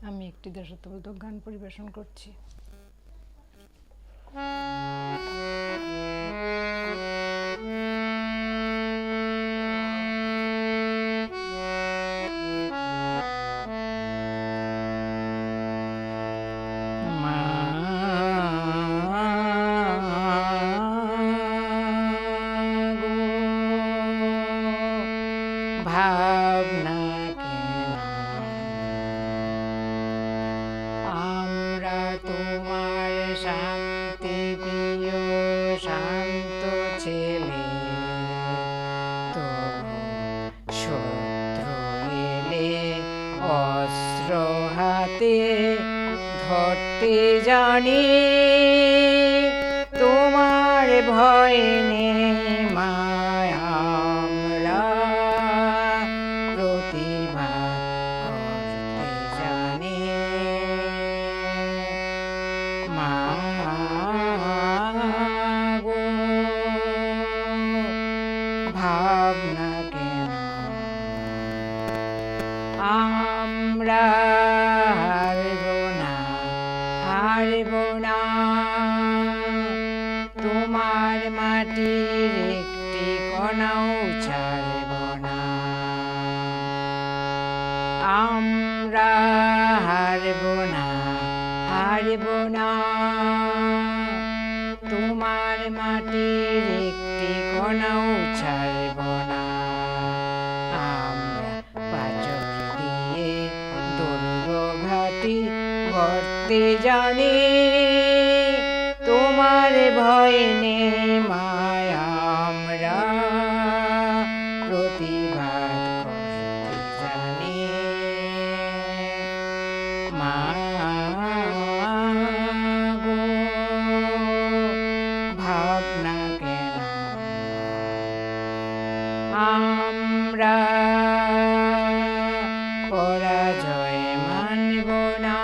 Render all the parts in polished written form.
আমি একটি দেশাত্মবোধক গান পরিবেশন করছি। ভাবনা কেন আমরা তোমার শান্তি প্রিয় শান্ত ছেলে, তবু শত্রু এলে অস্ত্র হাতে ধরতে জানি। তোমার ভয় নেই মায় আমরা প্রতিবাদ করতে জানি। মা গো ভাবনা কেন আমরা হারব না, হারব না। তোমার মাটির একটি কণাও ছাড়ব না। আমরা হারব না, হারব না। তোমার মাটির একটি কণাও ছাড়ব না। আমরা পাচক দিয়ে দুর্গ ঘাটি গড়তে জানি। তোমার ভয় নেই মায় আমরা প্রতিবাদ করতে জানি। মা গো ভাবনা কেন আমরা পরাজয় মানব না।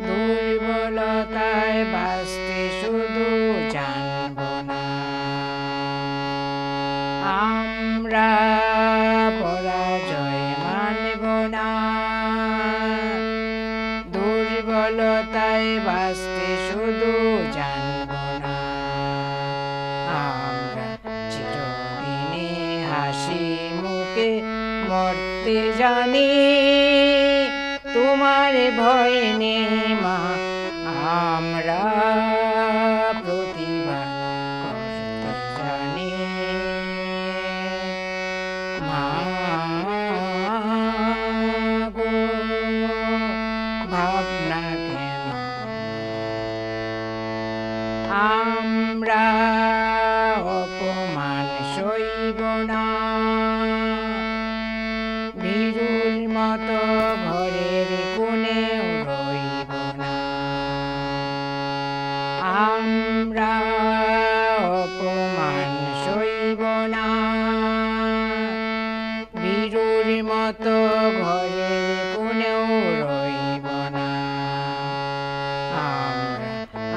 দুর্বলতায় বাঁচতে শুধু জানব না। আমরা পরাজয় মানব না। দুর্বলতায় বাঁচতে শুধু জানব না। আমরা চিরদিনে হাসি মুখে মরতে জানি। তোমার ভয় নেই মা আমরা প্রতিবাদ করতে জানি। মা গো ভাবনা কেন আমরা অপমান সইব না। ভীরুর মতো ঘরের কোণেও রইব না। আমরা অপমান সইব না। ভীরুর মতো ঘরের কোণেও রইব না। আমরা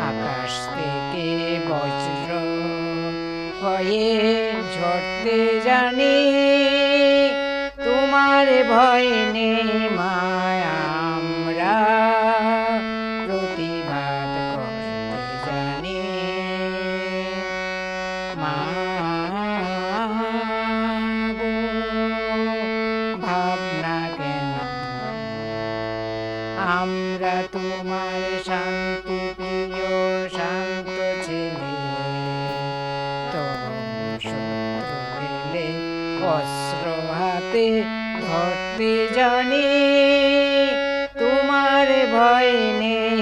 আকাশ থেকে বজ্র হয়ে ঝরতে জানি। তোমার ভয় নেই মায় আমরা প্রতিবাদ করতে জানি। মা গো ভাবনা কেন আমরা তোমার শান্তি প্রিয় শান্ত ছেলে, তবু শত্রু এলে অস্ত্র হাতে ধরতে জানি। তোমার ভয় নেই